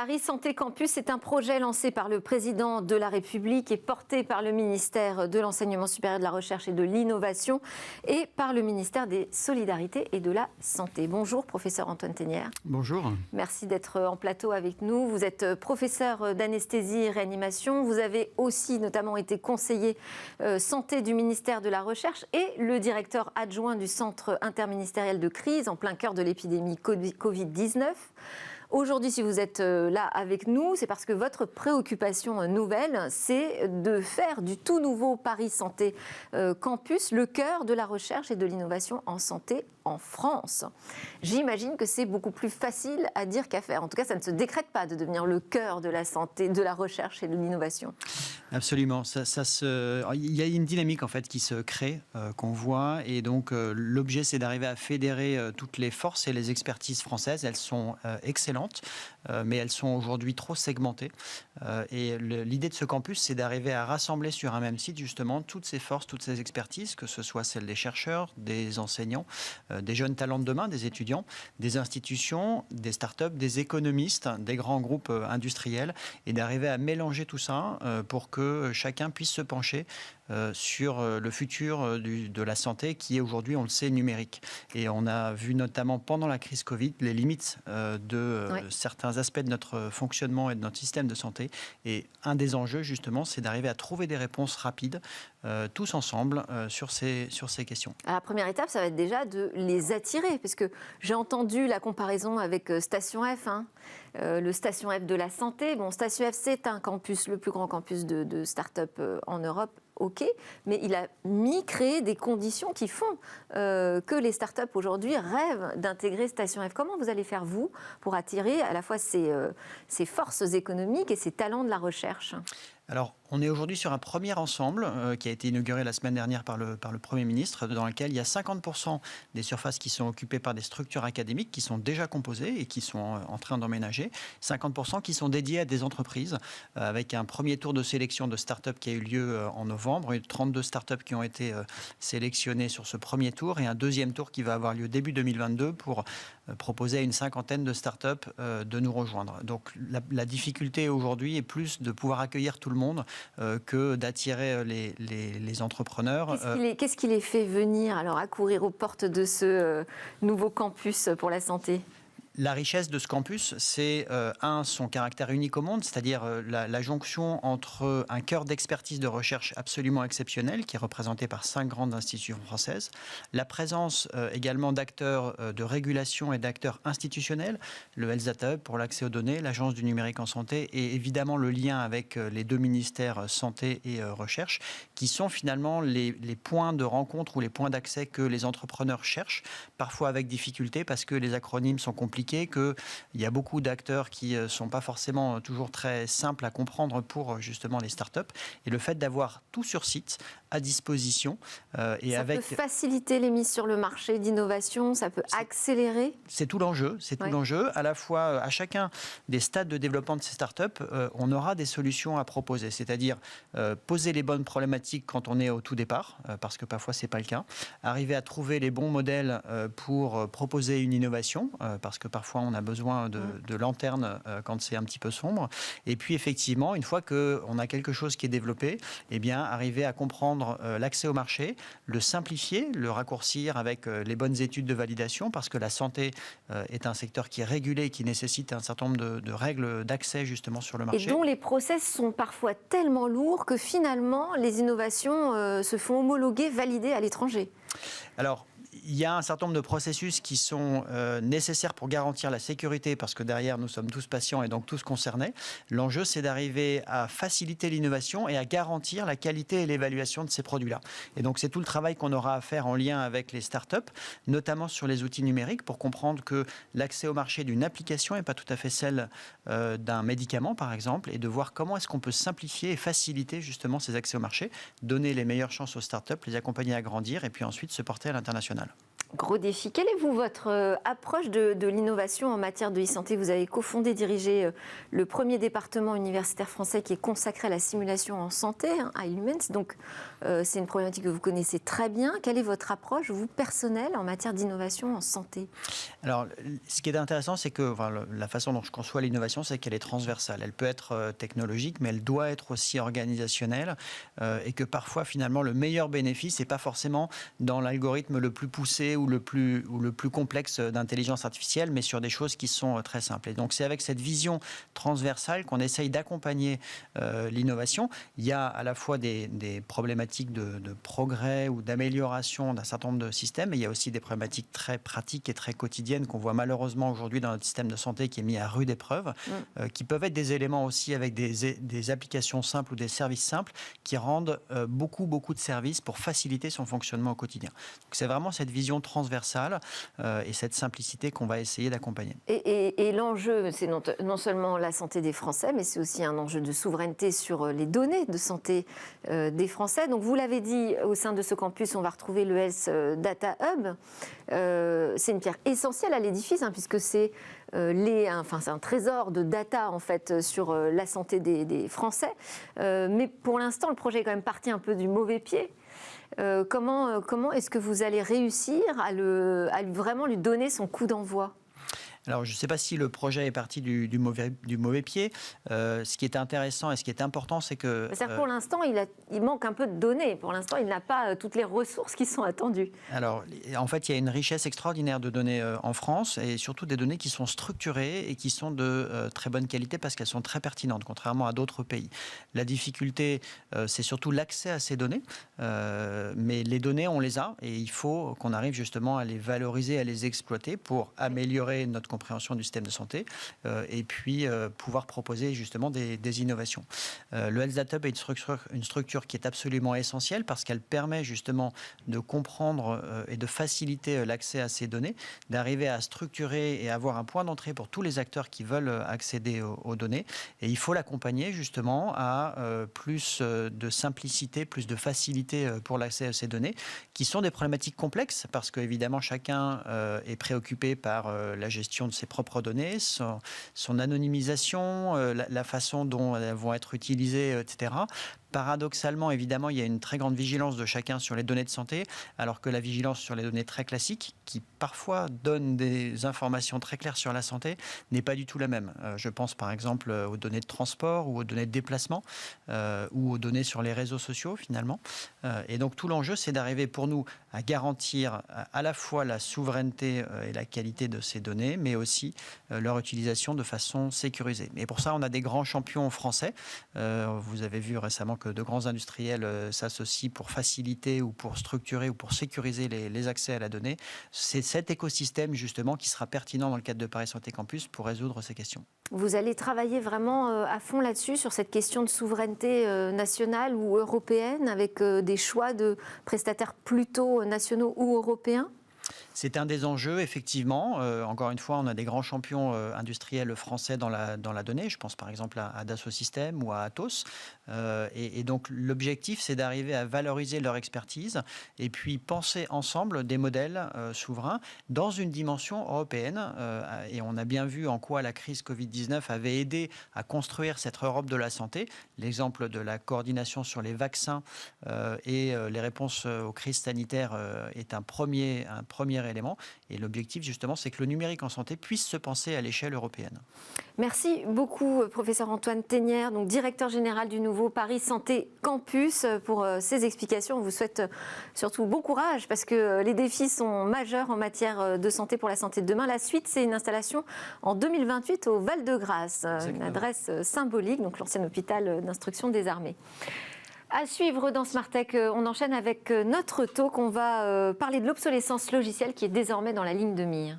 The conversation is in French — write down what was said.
Paris Santé Campus est un projet lancé par le président de la République et porté par le ministère de l'Enseignement supérieur, de la Recherche et de l'Innovation et par le ministère des Solidarités et de la Santé. Bonjour, professeur Antoine Tenière. Bonjour. Merci d'être en plateau avec nous. Vous êtes professeur d'anesthésie et réanimation. Vous avez aussi notamment été conseiller santé du ministère de la Recherche et le directeur adjoint du Centre interministériel de crise en plein cœur de l'épidémie Covid-19. Aujourd'hui, si vous êtes là avec nous, c'est parce que votre préoccupation nouvelle, c'est de faire du tout nouveau Paris Santé Campus le cœur de la recherche et de l'innovation en santé en France. J'imagine que c'est beaucoup plus facile à dire qu'à faire. En tout cas, ça ne se décrète pas de devenir le cœur de la santé, de la recherche et de l'innovation. Absolument. Il y a une dynamique en fait qui se crée, qu'on voit, et donc l'objet, c'est d'arriver à fédérer toutes les forces et les expertises françaises. Elles sont excellentes, mais elles sont aujourd'hui trop segmentées. Et l'idée de ce campus, c'est d'arriver à rassembler sur un même site justement toutes ces forces, toutes ces expertises, que ce soit celles des chercheurs, des enseignants, des jeunes talents de demain, des étudiants, des institutions, des startups, des économistes, des grands groupes industriels, et d'arriver à mélanger tout ça pour que chacun puisse se pencher sur le futur de la santé qui est aujourd'hui, on le sait, numérique. Et on a vu notamment pendant la crise Covid les limites de certains aspects de notre fonctionnement et de notre système de santé. Et un des enjeux, justement, c'est d'arriver à trouver des réponses rapides, tous ensemble, sur ces questions. Alors, la première étape, ça va être déjà de les attirer, parce que j'ai entendu la comparaison avec Station F, le Station F de la santé. Bon, Station F, c'est un campus, le plus grand campus de start-up en Europe. OK, mais il a créé des conditions qui font que les startups aujourd'hui rêvent d'intégrer Station F. Comment vous allez faire, vous, pour attirer à la fois ces forces économiques et ces talents de la recherche ? Alors, on est aujourd'hui sur un premier ensemble qui a été inauguré la semaine dernière par le Premier ministre, dans lequel il y a 50% des surfaces qui sont occupées par des structures académiques qui sont déjà composées et qui sont en train d'emménager, 50% qui sont dédiées à des entreprises, avec un premier tour de sélection de start-up qui a eu lieu en novembre, et 32 start-up qui ont été sélectionnées sur ce premier tour, et un deuxième tour qui va avoir lieu début 2022 pour proposer à une cinquantaine de start-up de nous rejoindre. Donc la difficulté aujourd'hui est plus de pouvoir accueillir tout le monde que d'attirer les entrepreneurs. Qu'est-ce qui les fait venir alors accourir aux portes de ce nouveau campus pour la santé ? La richesse de ce campus, c'est son caractère unique au monde, c'est-à-dire la jonction entre un cœur d'expertise de recherche absolument exceptionnel, qui est représenté par 5 grandes institutions françaises, la présence également d'acteurs de régulation et d'acteurs institutionnels, le Health Data Hub pour l'accès aux données, l'Agence du numérique en santé, et évidemment le lien avec les deux ministères santé et recherche, qui sont finalement les points de rencontre ou les points d'accès que les entrepreneurs cherchent, parfois avec difficulté parce que les acronymes sont compliqués, qu'il y a beaucoup d'acteurs qui ne sont pas forcément toujours très simples à comprendre pour justement les startups. Et le fait d'avoir tout sur site, à disposition. Ça peut faciliter les mises sur le marché d'innovation, ça peut accélérer. C'est tout l'enjeu. Tout l'enjeu. À la fois, à chacun des stades de développement de ces startups, on aura des solutions à proposer. C'est-à-dire poser les bonnes problématiques quand on est au tout départ, parce que parfois ce n'est pas le cas. Arriver à trouver les bons modèles pour proposer une innovation, parce que parfois on a besoin de lanternes quand c'est un petit peu sombre. Et puis effectivement, une fois qu'on a quelque chose qui est développé, eh bien, arriver à comprendre l'accès au marché, le simplifier, le raccourcir avec les bonnes études de validation, parce que la santé est un secteur qui est régulé et qui nécessite un certain nombre de règles d'accès justement sur le marché. Et dont les process sont parfois tellement lourds que finalement les innovations se font homologuer, valider à l'étranger. Alors, il y a un certain nombre de processus qui sont nécessaires pour garantir la sécurité, parce que derrière, nous sommes tous patients et donc tous concernés. L'enjeu, c'est d'arriver à faciliter l'innovation et à garantir la qualité et l'évaluation de ces produits-là. Et donc, c'est tout le travail qu'on aura à faire en lien avec les startups, notamment sur les outils numériques, pour comprendre que l'accès au marché d'une application n'est pas tout à fait celle d'un médicament, par exemple, et de voir comment est-ce qu'on peut simplifier et faciliter justement ces accès au marché, donner les meilleures chances aux startups, les accompagner à grandir et puis ensuite se porter à l'international. Gros défi. Quelle est, vous, votre approche de l'innovation en matière de e-santé? Vous avez cofondé, dirigé le premier département universitaire français qui est consacré à la simulation en santé, iLumens. Donc, c'est une problématique que vous connaissez très bien. Quelle est votre approche, vous, personnelle, en matière d'innovation en santé? Alors, ce qui est intéressant, c'est que la façon dont je conçois l'innovation, c'est qu'elle est transversale. Elle peut être technologique, mais elle doit être aussi organisationnelle. Et que parfois, finalement, le meilleur bénéfice n'est pas forcément dans l'algorithme le plus poussé ou le plus complexe d'intelligence artificielle, mais sur des choses qui sont très simples. Et donc, c'est avec cette vision transversale qu'on essaye d'accompagner l'innovation. Il y a à la fois des problématiques de progrès ou d'amélioration d'un certain nombre de systèmes, mais il y a aussi des problématiques très pratiques et très quotidiennes qu'on voit malheureusement aujourd'hui dans notre système de santé qui est mis à rude épreuve, qui peuvent être des éléments aussi avec des applications simples ou des services simples qui rendent beaucoup de services pour faciliter son fonctionnement au quotidien. Donc, c'est vraiment cette vision transversale et cette simplicité qu'on va essayer d'accompagner. Et l'enjeu, c'est non seulement la santé des Français, mais c'est aussi un enjeu de souveraineté sur les données de santé des Français. Donc, vous l'avez dit, au sein de ce campus, on va retrouver le Health Data Hub. C'est une pierre essentielle à l'édifice, puisque c'est c'est un trésor de data en fait sur la santé des Français. Mais pour l'instant, le projet est quand même parti un peu du mauvais pied. Comment est-ce que vous allez réussir à vraiment lui donner son coup d'envoi ? Alors, je ne sais pas si le projet est parti du mauvais pied. Ce qui est intéressant et ce qui est important, c'est que... Pour l'instant, il manque un peu de données. Pour l'instant, il n'a pas toutes les ressources qui sont attendues. Alors, en fait, il y a une richesse extraordinaire de données en France et surtout des données qui sont structurées et qui sont de très bonne qualité parce qu'elles sont très pertinentes, contrairement à d'autres pays. La difficulté, c'est surtout l'accès à ces données. Mais les données, on les a et il faut qu'on arrive justement à les valoriser, à les exploiter pour améliorer notre compréhension du système de santé et puis pouvoir proposer justement des innovations. Le Health Data Hub est une structure qui est absolument essentielle parce qu'elle permet justement de comprendre et de faciliter l'accès à ces données, d'arriver à structurer et avoir un point d'entrée pour tous les acteurs qui veulent accéder aux données. Et il faut l'accompagner justement à plus de simplicité, plus de facilité pour l'accès à ces données, qui sont des problématiques complexes parce qu'évidemment chacun est préoccupé par la gestion de ses propres données, son anonymisation, la façon dont elles vont être utilisées, etc. Paradoxalement, évidemment, il y a une très grande vigilance de chacun sur les données de santé, alors que la vigilance sur les données très classiques, qui parfois donnent des informations très claires sur la santé, n'est pas du tout la même. Je pense par exemple aux données de transport ou aux données de déplacement ou aux données sur les réseaux sociaux finalement. Et donc tout l'enjeu, c'est d'arriver pour nous à garantir à la fois la souveraineté et la qualité de ces données, mais aussi leur utilisation de façon sécurisée. Et pour ça, on a des grands champions français. Vous avez vu récemment que de grands industriels s'associent pour faciliter ou pour structurer ou pour sécuriser les accès à la donnée. C'est cet écosystème justement qui sera pertinent dans le cadre de Paris Santé Campus pour résoudre ces questions. Vous allez travailler vraiment à fond là-dessus, sur cette question de souveraineté nationale ou européenne, avec des choix de prestataires plutôt nationaux ou européens ? C'est un des enjeux, effectivement. Encore une fois, on a des grands champions industriels français dans la donnée. Je pense par exemple à Dassault Systèmes ou à Atos. Et donc, l'objectif, c'est d'arriver à valoriser leur expertise et puis penser ensemble des modèles souverains dans une dimension européenne. Et on a bien vu en quoi la crise Covid-19 avait aidé à construire cette Europe de la santé. L'exemple de la coordination sur les vaccins et les réponses aux crises sanitaires est un premier élément. Et l'objectif, justement, c'est que le numérique en santé puisse se penser à l'échelle européenne. Merci beaucoup, professeur Antoine Tenière, donc directeur général du nouveau Paris Santé Campus, pour ces explications. On vous souhaite surtout bon courage, parce que les défis sont majeurs en matière de santé pour la santé de demain. La suite, c'est une installation en 2028 au Val-de-Grâce, une adresse symbolique, donc l'ancien hôpital d'instruction des armées. À suivre dans Smart Tech, on enchaîne avec notre talk. On va parler de l'obsolescence logicielle qui est désormais dans la ligne de mire.